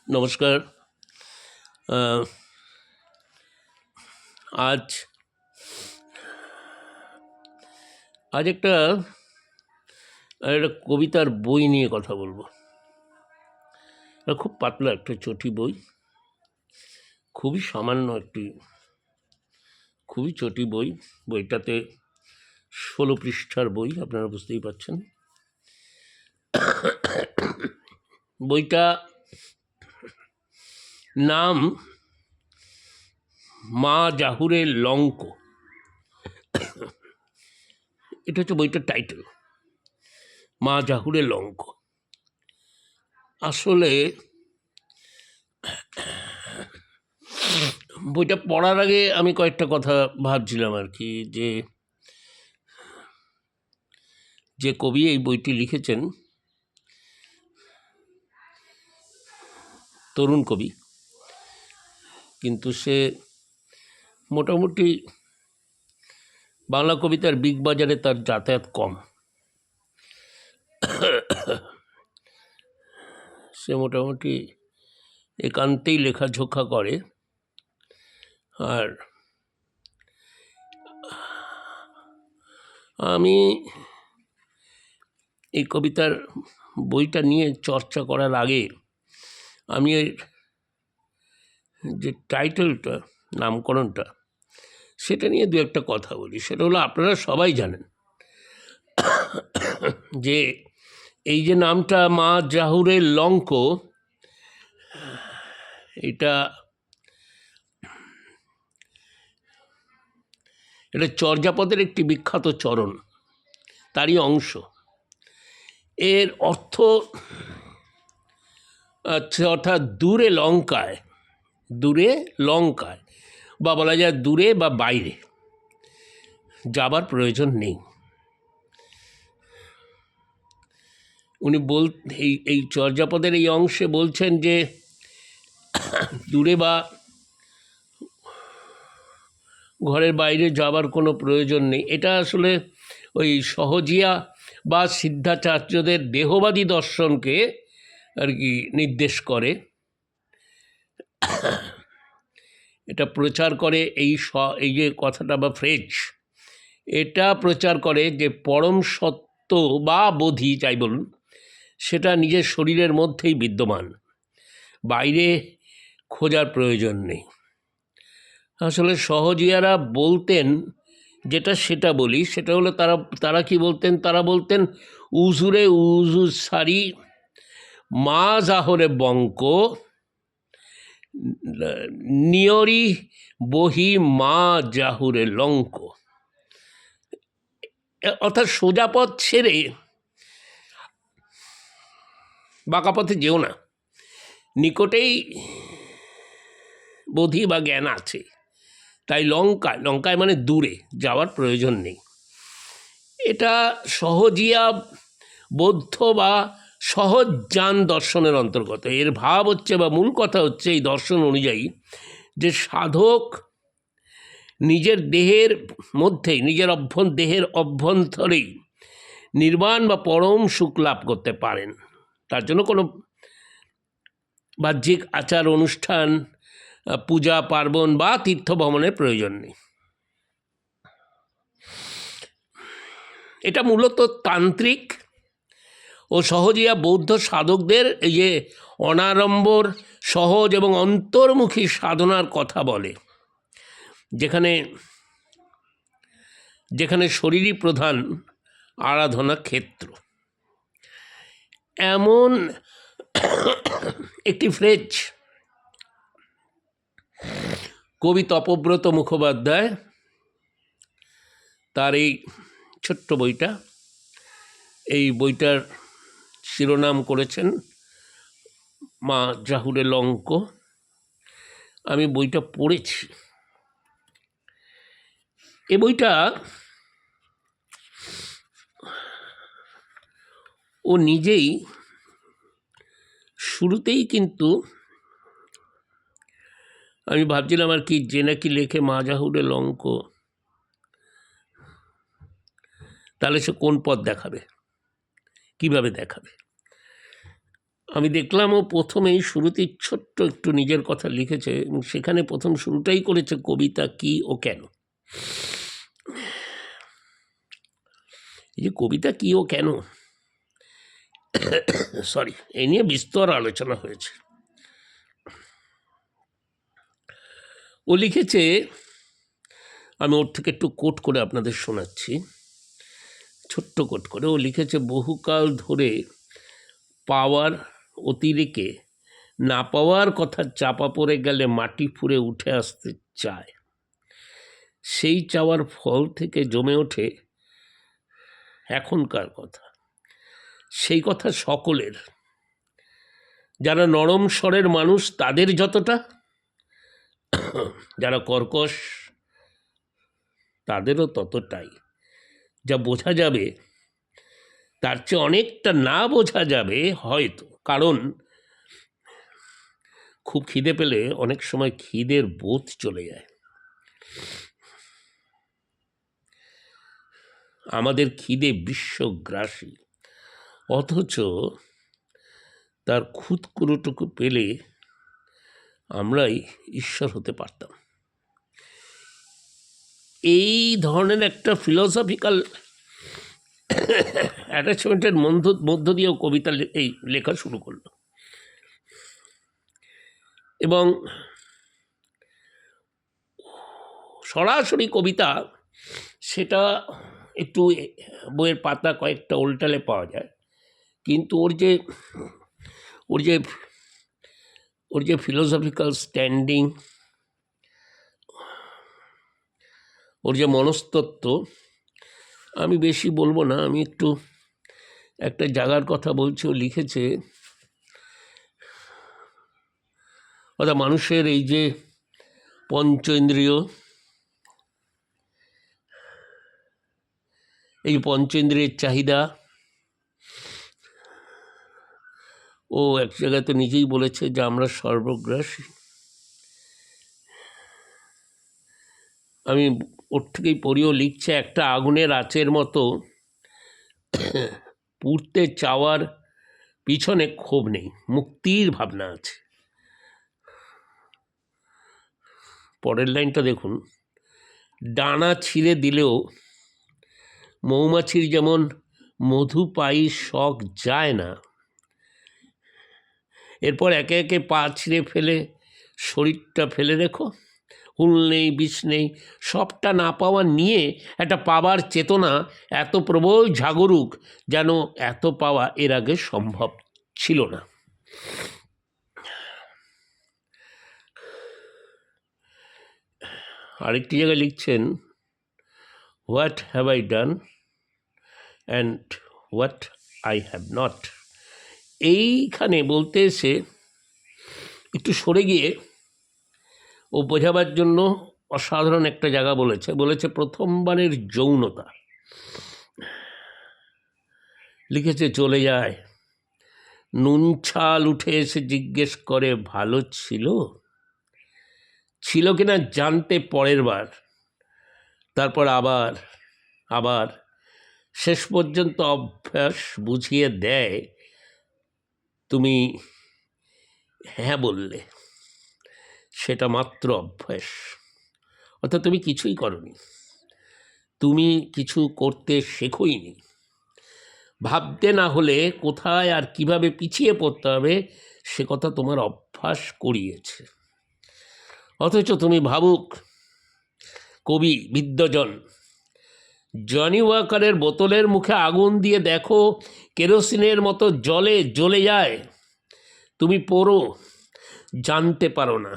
নমস্কার। আজ আজ একটা কবিতার বই নিয়ে কথা বলবো। খুব পাতলা একটা চটি বই, খুবই সামান্য খুবই চটি বই। বইটাতে 16 পৃষ্ঠার বই, আপনারা বুঝতেই পারছেন। বইটা নাম মা জাহুরের লঙ্ক। এটা হচ্ছে বইটার টাইটেল, মা জাহুরের লঙ্ক। আসলে বইটা পড়ার আগে আমি কয়েকটা কথা ভাবছিলাম আর কি, যে কবি এই বইটি লিখেছেন, তরুণ কবি, কিন্তু সে মোটামুটি বাংলা কবিতার বিগ বাজারে তার যাতায়াত কম। সে মোটামুটি একান্তেই লেখাঝোখা করে। আর আমি এই কবিতার বইটা নিয়ে চর্চা করার আগে আমি এর যে টাইটেলটা, নামকরণটা, সেটা নিয়ে দু একটা কথা বলি। সেটা হলো, আপনারা সবাই জানেন যে এই যে নামটা মা জাহুরের লঙ্ক, এটা চর্যাপদের একটি বিখ্যাত চরণ, তারই অংশ। এর অর্থ অর্থাৎ দূরে লঙ্কায়, বা বলা যায় দূরে বা বাইরে যাবার প্রয়োজন নেই। উনি এই চর্যাপদের এই অংশে বলছেন যে দূরে বা ঘরের বাইরে যাবার কোনো প্রয়োজন নেই। এটা আসলে ওই সহজিয়া বা সিদ্ধাচার্যদের দেহবাদী দর্শনকে আর কি নির্দেশ করে। এটা প্রচার করে এই যে কথাটা বা ফ্রেজ, এটা প্রচার করে যে পরম সত্য বা বোধি, যাই বলুন, সেটা নিজের শরীরের মধ্যেই বিদ্যমান, বাইরে খোঁজার প্রয়োজন নেই। আসলে সহজিয়ারা বলতেন যেটা, সেটা বলি, সেটা হলো তারা কি বলতেন? তারা বলতেন উজুরে উজু সারি মা জাহরে বঙ্ক নিয়রি বহি মা জাহুরে লঙ্ক। অর্থাৎ সোজা পথ ছেড়ে বাঁকা পথে যেও না, নিকটেই বোধি বা জ্ঞান আছে। তাই লঙ্কায় মানে দূরে যাওয়ার প্রয়োজন নেই। এটা সহজিয়া বৌদ্ধ বা সহজ জ্ঞান দর্শনের অন্তর্গত। এর ভাব হচ্ছে বা মূল কথা হচ্ছে এই দর্শন অনুযায়ী যে সাধক নিজের দেহের মধ্যেই, দেহের অভ্যন্তরেই নির্বাণ বা পরম সুখ লাভ করতে পারেন। তার জন্য কোনো বাহ্যিক আচার অনুষ্ঠান, পূজা পার্বণ বা তীর্থ ভ্রমণের প্রয়োজন নেই। এটা মূলত তান্ত্রিক ও সহজিয়া বৌদ্ধ সাধকদের এই যে অনাড়ম্বর, সহজ এবং অন্তর্মুখী সাধনার কথা বলে, যেখানে শরীরই প্রধান আরাধনা ক্ষেত্র। এমন একটি ফ্রেজ কবি তপব্রত মুখোপাধ্যায় তার এই ছোট্ট বইটার শিরোনাম করেছেন মা জাহুরে লঙ্ক। আমি বইটা পড়েছি। এই বইটা ও নিজেই শুরুতেই, কিন্তু আমি ভাবছিলাম আর কি, যে নাকি লেখে মা জাহুরে লঙ্ক, তাহলে সে কোন পথ দেখাবে, কিভাবে দেখাবে। আমি দেখলাম ও প্রথমেই শুরুতেই ছোট্ট একটু নিজের কথা লিখেছে এবং সেখানে প্রথম শুরুটাই করেছে কবিতা কি ও কেন। এই যে কবিতা কি ও কেন, সরি, এই নিয়ে বিস্তর আলোচনা হয়েছে। ও লিখেছে, আমি ওর থেকে একটু কোট করে আপনাদের শোনাচ্ছি, ছোট্ট কোট করে। ও লিখেছে, বহুকাল ধরে পাওয়ার অতিরেকে না পাওয়ার কথা চাপা পড়ে গেলে মাটি ফুঁড়ে উঠে আসতে চায়। সেই চাওয়ার ফল থেকে জমে ওঠে এখনকার কথা। সেই কথা সকলের, যারা নরম স্বরের মানুষ তাদের যতটা, যারা কর্কশ তাদেরও ততটাই। যা বোঝা যাবে তার চেয়ে অনেকটা না বোঝা যাবে হয়তো, কারণ খুব খিদে পেলে অনেক সময় খিদের বোধ চলে যায়। আমাদের খিদে বিশ্বগ্রাসী, অথচ তার খুঁতকুরোটুকু পেলে আমরাই ঈশ্বর হতে পারতাম। এই ধরনের একটা ফিলোসফিক্যাল অ্যাটাচমেন্টের মধ্য দিয়েও কবিতা এই লেখা শুরু করলো। এবং সরাসরি কবিতা সেটা একটু বইয়ের পাতা কয়েকটা উল্টালে পাওয়া যায়, কিন্তু ওর যে ফিলোসফিক্যাল স্ট্যান্ডিং, ওর যে মনস্তত্ত্ব, আমি বেশি বলবো না, আমি একটু একটা জায়গার কথা বলছি। ও লিখেছে, অর্থাৎ মানুষের এই যে পঞ্চেন্দ্রিয়, এই পঞ্চেন্দ্রিয়ের চাহিদা, ও এক জায়গায় তো নিজেই বলেছে যে আমরা সর্বগ্রাসী। আমি ওর থেকেই পড়িও লিখছে, একটা আগুনের আঁচের মতো পুড়তে চাওয়ার পিছনে ক্ষোভ নেই, মুক্তির ভাবনা আছে। পরের লাইনটা দেখুন, ডানা ছিঁড়ে দিলেও মৌমাছির যেমন মধু পাই শখ যায় না, এরপর একে একে পা ছিঁড়ে ফেলে শরীরটা ফেলে রেখো। হুল নেই, বিষ নেই, সবটা না পাওয়া নিয়ে একটা পাবার চেতনা এত প্রবল জাগরুক, যেন এত পাওয়া এর আগে সম্ভব ছিল না। আরেকটি জায়গায় লিখছেন, what have I done and what I have not. এইখানে বলতে এসে একটু সরে গিয়ে ও বোঝাবার জন্য অসাধারণ একটা জায়গা বলেছে প্রথমবারের যৌনতা। লিখেছে, চলে যায়, নুন ছাল উঠে এসে জিজ্ঞেস করে ভালো ছিল, ছিল কিনা জানতে পরের বার, তারপর আবার শেষ পর্যন্ত অভ্যাস বুঝিয়ে দেয় তুমি হ্যাঁ বললে, সেটা মাত্র অভ্যাস। অর্থাৎ তুমি কিছুই করনি, তুমি কিছু করতে শেখোইনি। ভাবতে না হলে কোথায় আর কিভাবে পিছিয়ে পড়তে হবে সে কথা তোমার অভ্যাস করিয়েছে। অথচ তুমি ভাবুক কবি, বিদ্বজন, জনি ওয়াকারের বোতলের মুখে আগুন দিয়ে দেখো কেরোসিনের মতো জ্বলে যায়, তুমি পড়ো, জানতে পারো না।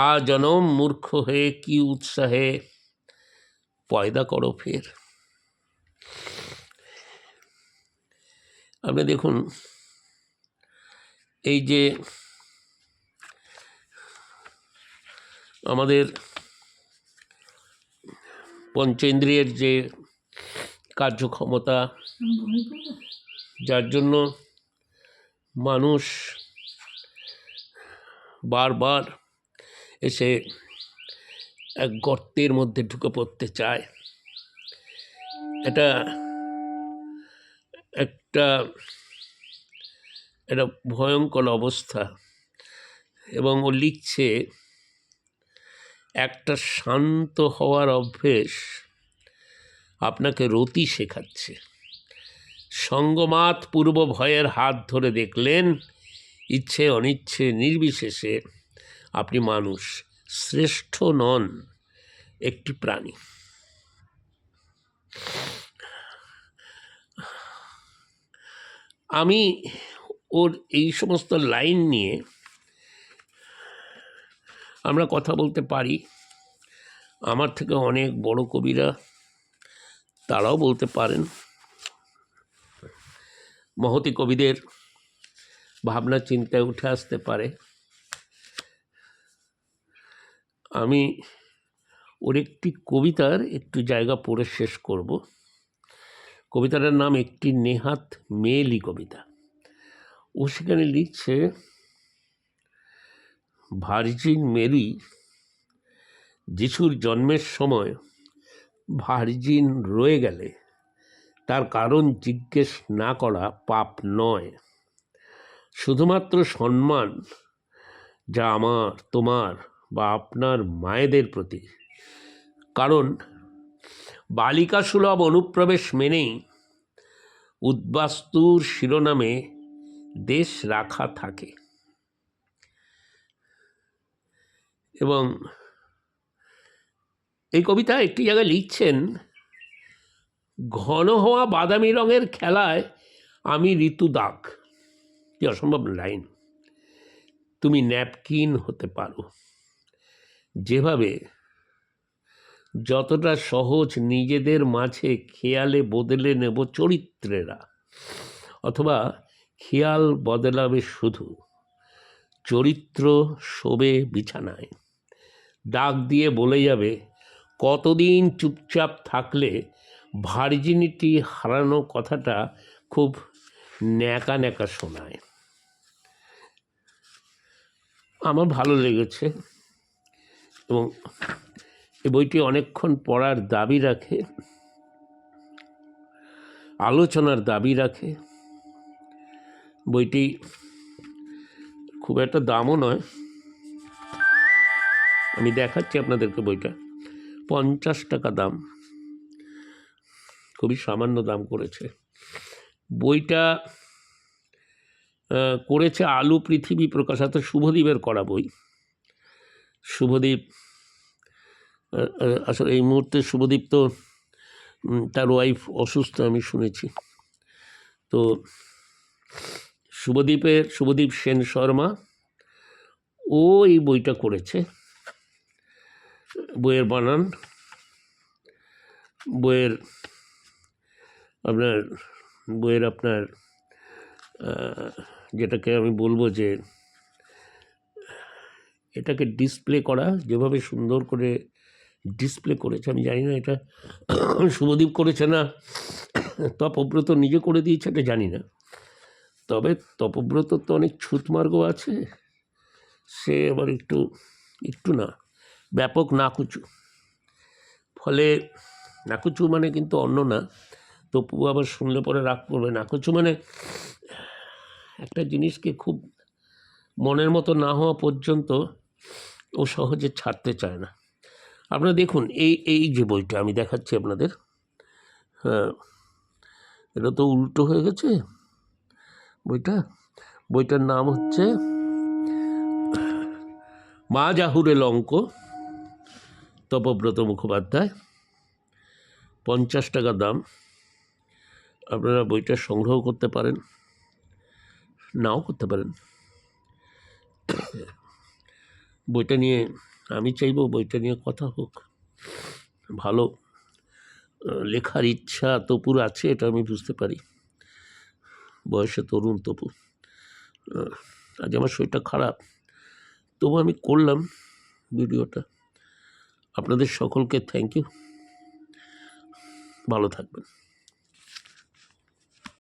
আজনম মূর্খ হয়ে কি উৎসাহে পয়দা করো ফের। আপনি দেখুন, এই যে আমাদের পঞ্চেন্দ্রিয়ের যে কার্যক্ষমতা, যার জন্য মানুষ বারবার এসে এক গর্তের মধ্যে ঢুকে পড়তে চায়, এটা একটা একটা ভয়ঙ্কর অবস্থা। এবং ও লিখছে, একটা শান্ত হওয়ার অভ্যেস আপনাকে রতি শেখাচ্ছে। সঙ্গমাত পূর্ব ভয়ের হাত ধরে দেখলেন, ইচ্ছে অনিচ্ছে নির্বিশেষে আপনি মানুষ, শ্রেষ্ঠ নন, একটি প্রাণী। আমি ওর এই সমস্ত লাইন নিয়ে আমরা কথা বলতে পারি। আমার থেকে অনেক বড় কবিরা তারাও বলতে পারেন। মহতী কবিদের ভাবনা চিন্তায় উঠে আসতে পারে। আমি ওর একটি কবিতার একটু জায়গা পড়ে শেষ করব। কবিতাটার নাম একটি নেহাত মেয়েলি কবিতা। ও সেখানে লিখছে, ভার্জিন মেরি যিশুর জন্মের সময় ভার্জিন রয়ে গেলে তার কারণ জিজ্ঞেস না করা পাপ নয়, শুধুমাত্র সম্মান যা আমার, তোমার বা আপনার মায়েদের প্রতি। কারণ বালিকা সুলভ অনুপ্রবেশ মেনেই উদ্বাস্তুর শিরোনামে দেশ রাখা থাকে। এবং এই কবিতা একটি জায়গায় লিখছেন, ঘন হওয়া বাদামি রঙের খেলায় আমি ঋতু দাগ। কি অসম্ভব লাইন! তুমি ন্যাপকিন হতে পারো। যেভাবে যতটা সহজ নিজেদের মাঝে খেয়ালে বদলে নেব চরিত্রেরা, অথবা খেয়াল বদলাবে শুধু চরিত্র শোবে বিছানায়, ডাক দিয়ে বলে যাবে কতদিন চুপচাপ থাকলে ভার্জিনিটি হারানো কথাটা খুব ন্যাকা ন্যাকা শোনায়। আমার ভালো লেগেছে এবং এই বইটি অনেকক্ষণ পড়ার দাবি রাখে, আলোচনার দাবি রাখে। বইটি খুব একটা দামও নয়। আমি দেখাচ্ছি আপনাদেরকে বইটা, 50 টাকা দাম, খুবই সামান্য দাম করেছে। বইটা করেছে আলু পৃথিবী প্রকাশাত, শুভদীপের করা বই। শুভদীপ আসলে এই মুহূর্তে শুভদীপ তো তার ওয়াইফ অসুস্থ আমি শুনেছি। তো শুভদীপ সেন শর্মা ও এই বইটা করেছে। বইয়ের বানান, বইয়ের আপনার যেটাকে আমি বলবো যে এটাকে ডিসপ্লে করা, যেভাবে সুন্দর করে ডিসপ্লে করেছে, আমি জানি না এটা শুভদীপ করেছে না তপব্রত নিজে করে দিয়েছে, এটা জানি না। তবে তপব্রত তো অনেক ছুতমার্গ আছে, সে আবার একটু না, ব্যাপক নাকুচু। ফলে নাকুচু মানে কিন্তু অন্য না, তপু আবার শুনলে পরে রাগ করবে। নাকুচু মানে একটা জিনিসকে খুব মনের মতো না হওয়া পর্যন্ত ও সহজে ছাড়তে চায় না। আপনারা দেখুন এই যে বইটা আমি দেখাচ্ছি আপনাদের, হ্যাঁ এটা তো উল্টো হয়ে গেছে বইটার নাম হচ্ছে মা জাহুরে লঙ্ক, তপব্রত মুখোপাধ্যায়। 50 টাকা দাম। আপনারা বইটা সংগ্রহ করতে পারেন, নাও করতে পারেন। বইটা নিয়ে আমি চাইব বইটা নিয়ে কথা হোক। ভালো লেখার ইচ্ছা তপুর আছে, এটা আমি বুঝতে পারি। বয়সে তরুণ তপু। আজ আমার শরীরটা খারাপ, তবু আমি করলাম ভিডিওটা। আপনাদের সকলকে থ্যাংক ইউ, ভালো থাকবেন।